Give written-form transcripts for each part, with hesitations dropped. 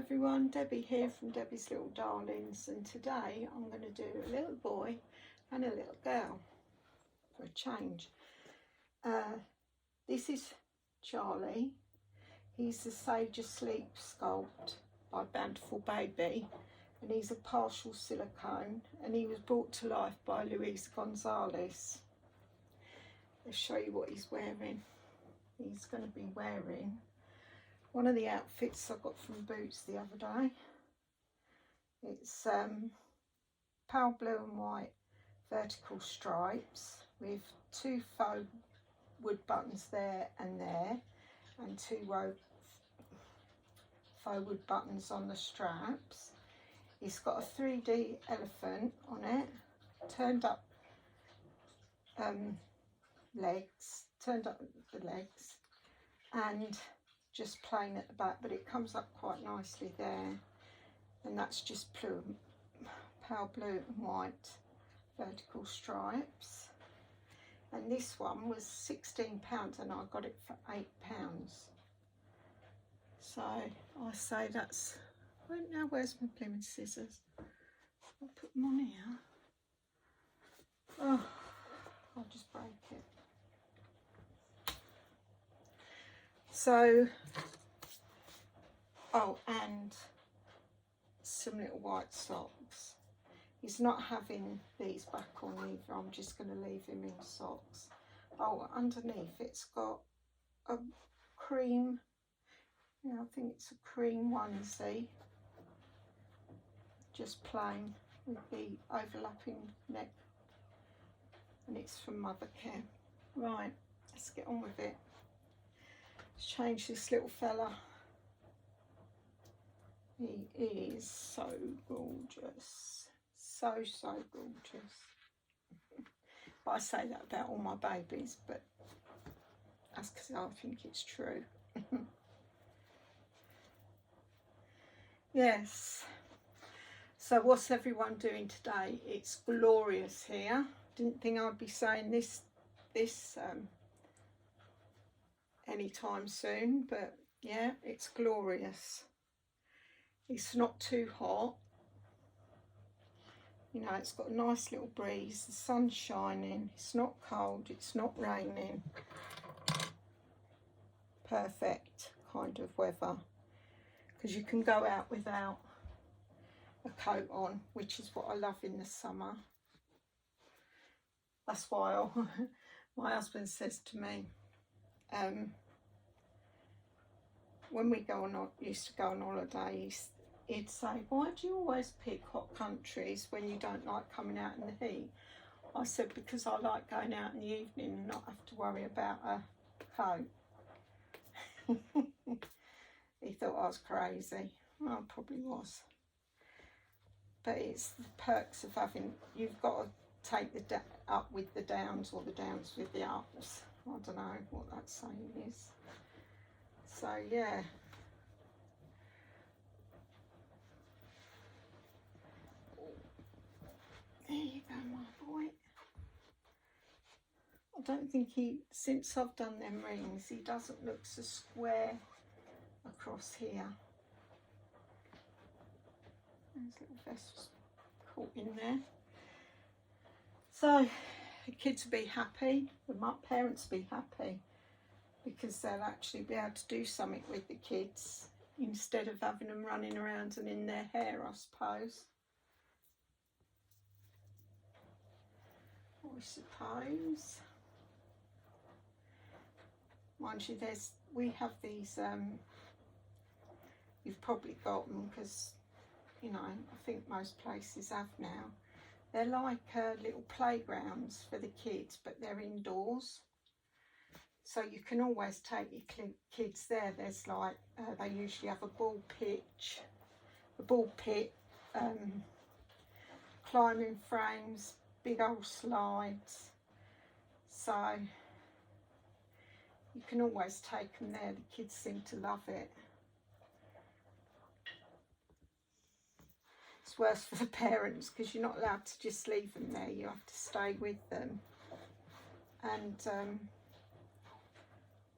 everyone, Debbie here from Debbie's Little Darlings, and today I'm going to do a little boy and a little girl for a change. This is Charlie. He's the Sage Asleep sculpt by Bountiful Baby, and he's a partial silicone, and he was brought to life by Luis Gonzalez. Let's show you what he's wearing. He's going to be wearing one of the outfits I got from Boots the other day. It's pale blue and white vertical stripes with 2 faux wood buttons there, and 2 faux wood buttons on the straps. It's got a 3D elephant on it, turned up the legs, and just plain at the back, but it comes up quite nicely there, and that's just pale blue and white vertical stripes. And this one was £16 and I got it for £8. So I say that's, now where's my blooming scissors? I'll put them on here. Oh, I'll just break it. So, oh, and some little white socks. He's not having these back on either. I'm just going to leave him in socks. Oh, underneath it's got a cream, I think it's a cream onesie, just plain with the overlapping neck, and it's from Mothercare. Right, let's get on with it. Let's change this little fella. He is so gorgeous, so gorgeous. But I say that about all my babies, but that's because I think it's true. Yes. So what's everyone doing today? It's glorious here. Didn't think I'd be saying this anytime soon, but yeah, it's glorious. It's not too hot, it's got a nice little breeze, the sun's shining, it's not cold, it's not raining. Perfect kind of weather, because you can go out without a coat on, which is what I love in the summer. That's why my husband says to me, when we used to go on holidays, he'd say, why do you always pick hot countries when you don't like coming out in the heat? I said, because I like going out in the evening and not have to worry about a coat. He thought I was crazy. Well, I probably was. But it's the perks of having, you've got to take the up with the downs, or the downs with the ups. I don't know what that saying is. So yeah. There you go, my boy. I don't think since I've done them rings, he doesn't look so square across here. There's little vessels caught in there. So the kids will be happy, the parents will be happy, because they'll actually be able to do something with the kids instead of having them running around and in their hair, I suppose. I suppose. Mind you, we have these, you've probably got them because, I think most places have now. They're like little playgrounds for the kids, but they're indoors. So you can always take your kids there. There's like, they usually have a ball pit, climbing frames, big old slides. So you can always take them there. The kids seem to love it. It's worse for the parents because you're not allowed to just leave them there. You have to stay with them. And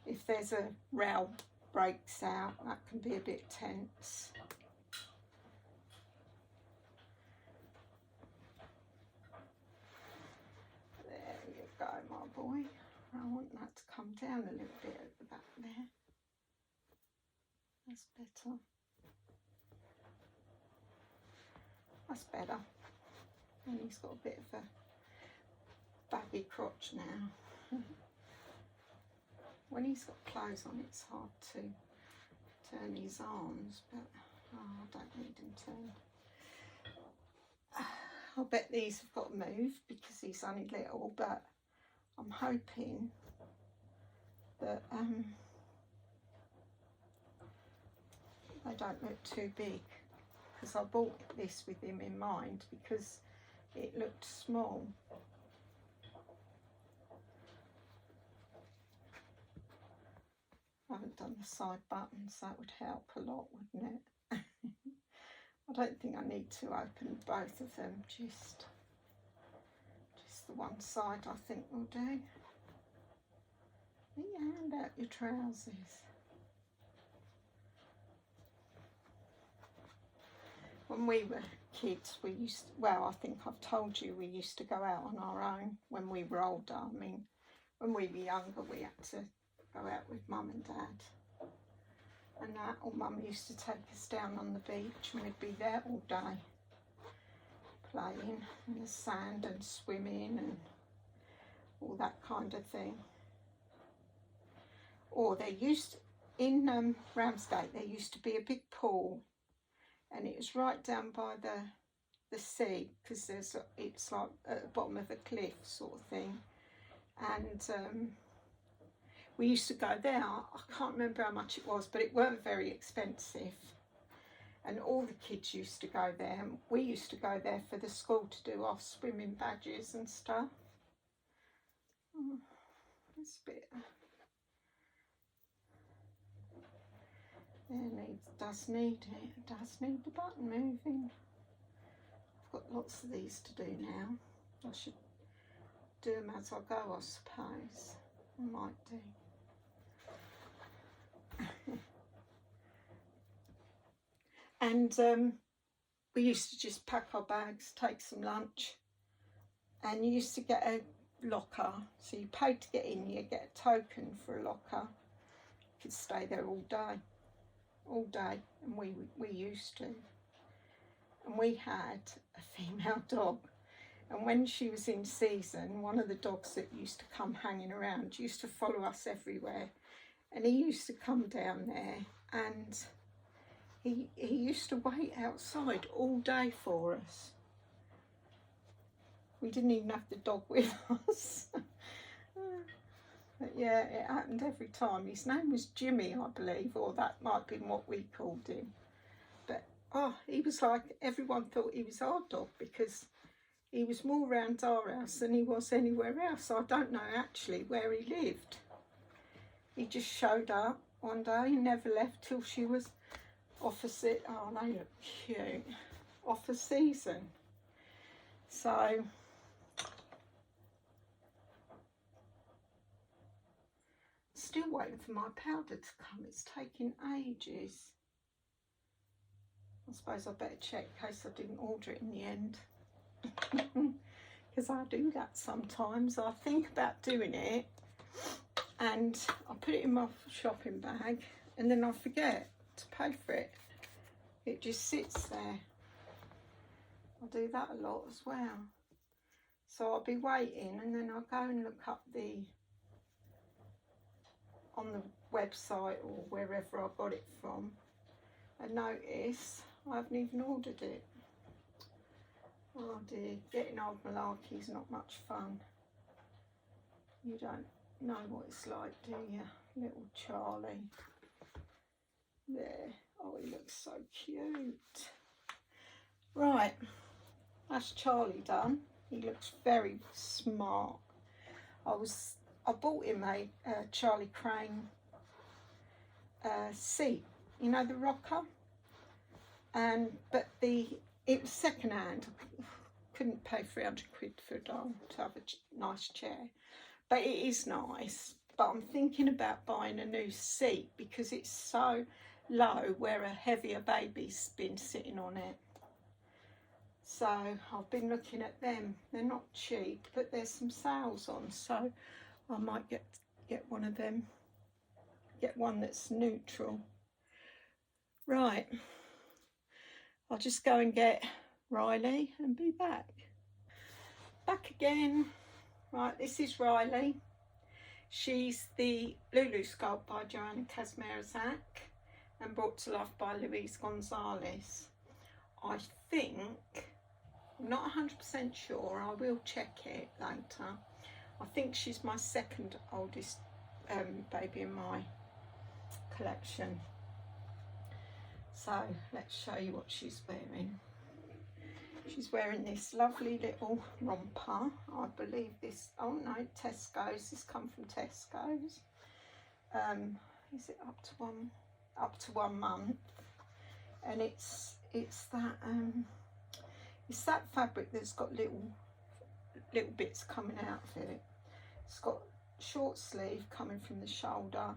if there's a row breaks out, that can be a bit tense. boy. I want that to come down a little bit at the back there. That's better. That's better. And he's got a bit of a baggy crotch now. When he's got clothes on, it's hard to turn his arms, but I don't need him turned. I bet these have got to move because he's only little, but I'm hoping that they don't look too big, because I bought this with him in mind because it looked small. I haven't done the side buttons, that would help a lot, wouldn't it? I don't think I need to open both of them, just the one side I think will do. Put your hand out your trousers. When we were kids, we used to, well, I think I've told you, we used to go out on our own when we were older. I mean, when we were younger, we had to go out with Mum and Dad. And that, or Mum used to take us down on the beach and we'd be there all day, playing in the sand and swimming and all that kind of thing. Or there used, in Ramsgate, there used to be a big pool, and it was right down by the sea, because it's like at the bottom of a cliff sort of thing. And we used to go there. I can't remember how much it was, but it weren't very expensive. And all the kids used to go there. And we used to go there for the school to do our swimming badges and stuff. Oh, this bit. Does need the button moving. I've got lots of these to do now. I should do them as I go, I suppose. I might do. And we used to just pack our bags, take some lunch, and you used to get a locker. So you paid to get in, you get a token for a locker. You could stay there all day, and we used to. And we had a female dog, and when she was in season, one of the dogs that used to come hanging around used to follow us everywhere, and he used to come down there, and he used to wait outside all day for us. We didn't even have the dog with us. But yeah, it happened every time. His name was Jimmy, I believe, or that might have been what we called him. But oh, he was like, everyone thought he was our dog because he was more around our house than he was anywhere else. I don't know actually where he lived. He just showed up one day, he never left till she was off oh, they look cute, off a season. So still waiting for my powder to come. It's taking ages. I suppose I better check in case I didn't order it in the end. Because I do that sometimes. I think about doing it and I put it in my shopping bag and then I forget to pay for it. It just sits there. I do that a lot as well. So I'll be waiting and then I'll go and look up on the website or wherever I got it from and notice I haven't even ordered it. Oh dear, getting old malarkey is not much fun. You don't know what it's like, do you? Little Charlie. There. Oh, he looks so cute. Right, that's Charlie done. He looks very smart. I bought him a Charlie Crane seat, you know, the rocker, but it was second hand. Couldn't pay 300 quid for a dog to have a nice chair, but it is nice. But I'm thinking about buying a new seat because it's so low where a heavier baby's been sitting on it. So I've been looking at them. They're not cheap, but there's some sales on, so I might get one of them, get one that's neutral. Right, I'll just go and get Riley and be back. Back again. Right, this is Riley. She's the Lulu sculpt by Joanna Kazmeirzac and brought to life by Louise Gonzalez. I think, I'm not 100% sure, I will check it later. I think she's my second oldest baby in my collection. So let's show you what she's wearing. She's wearing this lovely little romper. I believe this, oh no, Tesco's. This come from Tesco's. Is it up to 1 month? And it's that fabric that's got little bits coming out of it. It's got short sleeve coming from the shoulder,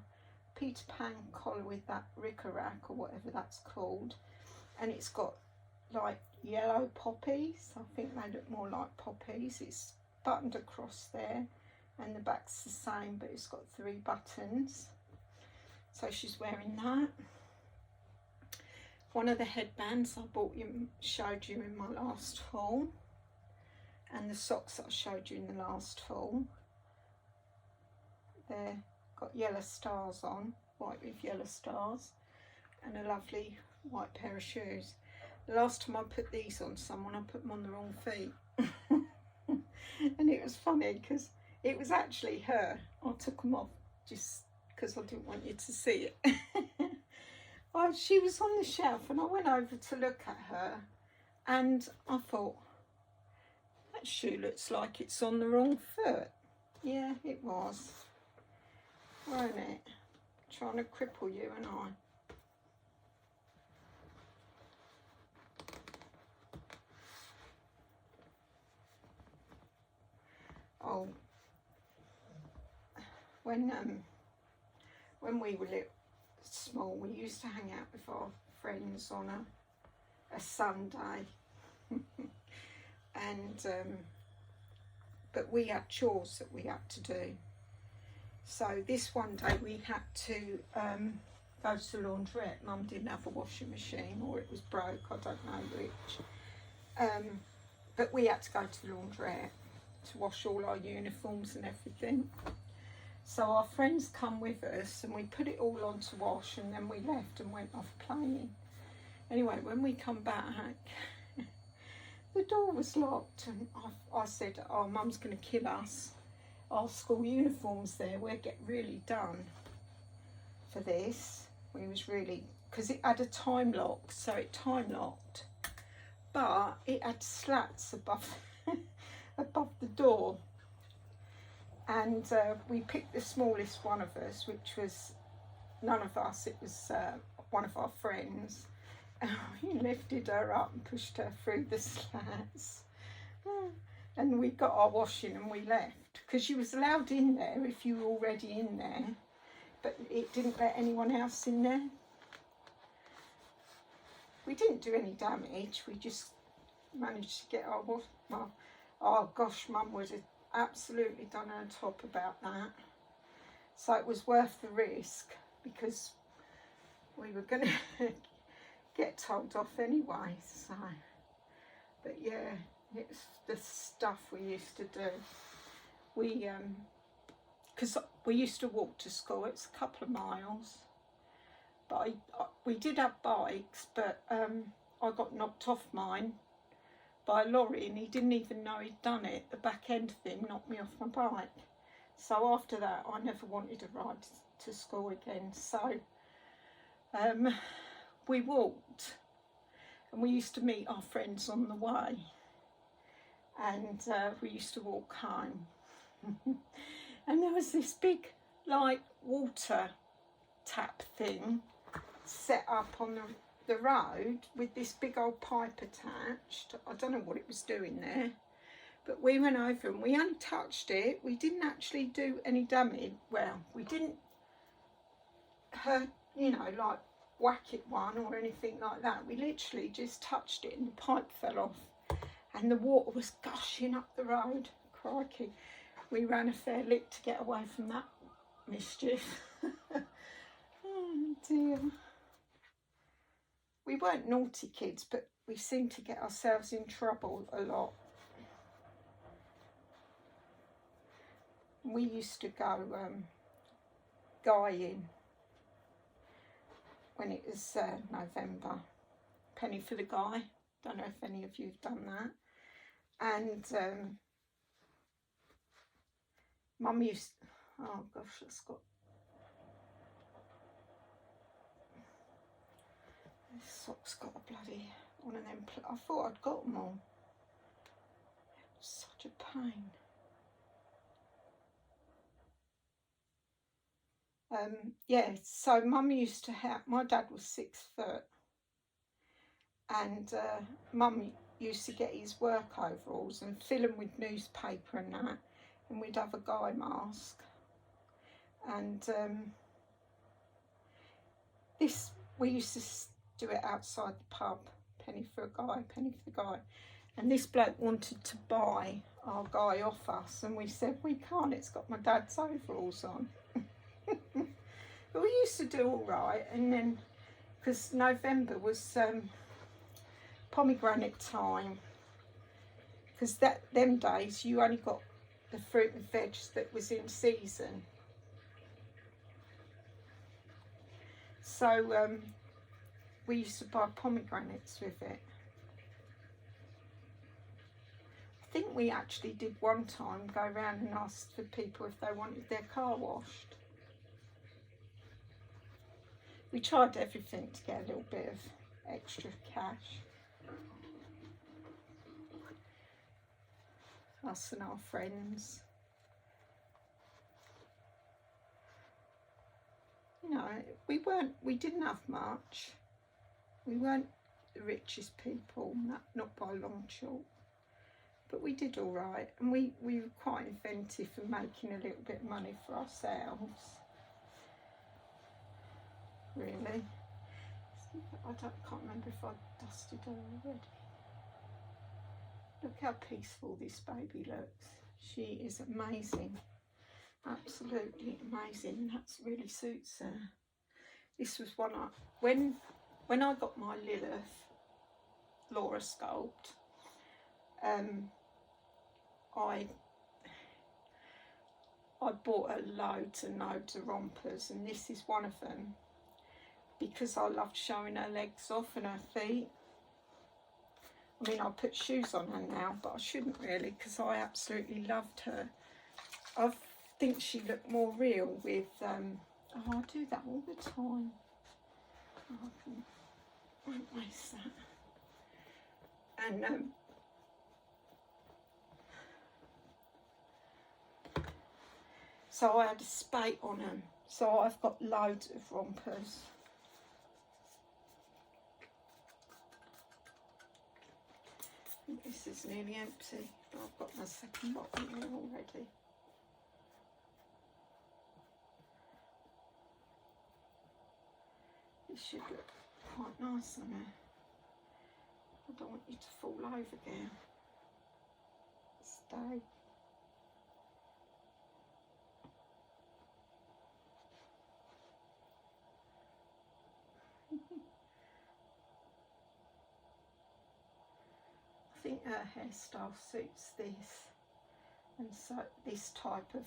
Peter Pan collar with that rickrack or whatever that's called, and it's got like yellow poppies. I think they look more like poppies. It's buttoned across there, and the back's the same, but it's got 3 buttons. So she's wearing that. One of the headbands I showed you in my last haul, and the socks that I showed you in the last haul. They're got yellow stars on, white with yellow stars, and a lovely white pair of shoes. The last time I put these on someone, I put them on the wrong feet. And it was funny because it was actually her. I took them off just because I didn't want you to see it. She was on the shelf and I went over to look at her and I thought, that shoe looks like it's on the wrong foot. Yeah, it was. Weren't it? Trying to cripple you and I. Oh, when we were small, we used to hang out with our friends on a Sunday, and but we had chores that we had to do. So this one day we had to go to the laundrette. Mum didn't have a washing machine, or it was broke, I don't know which. But we had to go to the laundrette to wash all our uniforms and everything. So our friends come with us and we put it all on to wash, and then we left and went off playing. Anyway, when we come back, the door was locked, and I said, oh, Mum's going to kill us. Our school uniforms there, we'll get really done for this. We was really, because it had a time lock, so it time locked, but it had slats above above the door, and we picked the smallest one of us, which was none of us, it was one of our friends, and we lifted her up and pushed her through the slats, and we got our washing and we left, because you was allowed in there if you were already in there, but it didn't let anyone else in there. We didn't do any damage, we just managed to get our wash. Oh gosh, Mum would have absolutely done her top about that. So it was worth the risk, because we were going to get told off anyway. So, but yeah, it's the stuff we used to do. We, because we used to walk to school, it's a couple of miles. But we did have bikes, but I got knocked off mine by a lorry, and he didn't even know he'd done it. The back end of him knocked me off my bike. So after that, I never wanted to ride to school again. So we walked, and we used to meet our friends on the way, and we used to walk home. And there was this big, like, water tap thing set up on the road with this big old pipe attached. I don't know what it was doing there, but we went over and we only touched it. We didn't actually do any damage. Well, we didn't hurt, you know, like whack it one or anything like that. We literally just touched it and the pipe fell off and the water was gushing up the road. Crikey. we ran a fair lick to get away from that mischief. Oh dear. We weren't naughty kids, but we seemed to get ourselves in trouble a lot. We used to go guying when it was November. Penny for the guy. Don't know if any of you have done that. And Mum used, oh gosh, it's got, this sock's got a bloody one of them. I thought I'd got them all. It was such a pain. Yeah, so Mum used to have, my dad was 6 foot, and Mum used to get his work overalls and fill them with newspaper and that, and we'd have a guy mask. And this, we used to do it outside the pub, penny for a guy, penny for the guy. And this bloke wanted to buy our guy off us, and we said, we can't, it's got my dad's overalls on. But we used to do all right, and then, because November was pomegranate time, because them days you only got the fruit and veg that was in season. So we used to buy pomegranates with it. I think we actually did one time go around and ask for people if they wanted their car washed. We tried everything to get a little bit of extra cash. Us and our friends. You know, we didn't have much. We weren't the richest people, not by a long chalk. But we did all right, and we were quite inventive in making a little bit of money for ourselves. Really. I can't remember if I dusted her already. Look how peaceful this baby looks. She is amazing. Absolutely amazing. That really suits her. This was one when I got my Lilith Laura sculpt, I bought her loads and loads of rompers, and this is one of them, because I loved showing her legs off and her feet. I mean, I put shoes on her now, but I shouldn't really, because I absolutely loved her. I think she looked more real with, oh, I do that all the time. Oh, I won't waste that. And, so I had a spate on them. So I've got loads of rompers. This is nearly empty, but I've got my second bottle here already. This should look quite nice on her. I don't want you to fall over again. Stay. I think her hairstyle suits this, and so this type of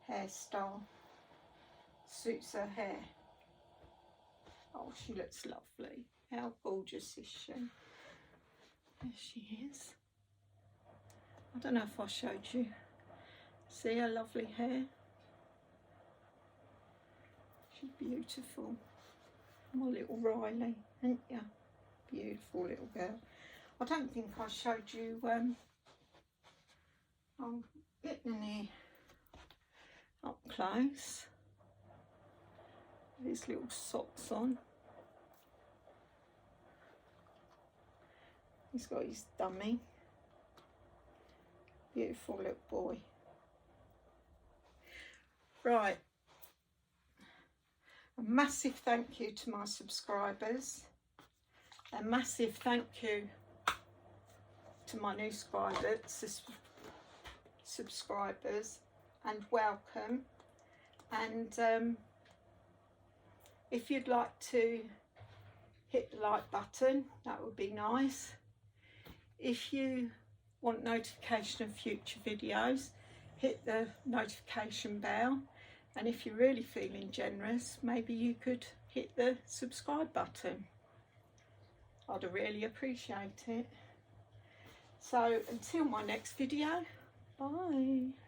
hairstyle suits her hair. Oh, she looks lovely. How gorgeous is she? There she is. I don't know if I showed you. See her lovely hair? She's beautiful. My little Riley, ain't ya? Beautiful little girl. I don't think I showed you, I'm getting here up close. These little socks on. He's got his dummy. Beautiful little boy. Right. A massive thank you to my subscribers. A massive thank you to my new subscribers, and welcome. And if you'd like to hit the like button, that would be nice. If you want notification of future videos, hit the notification bell, and if you're really feeling generous, maybe you could hit the subscribe button. I'd really appreciate it. So until my next video, bye.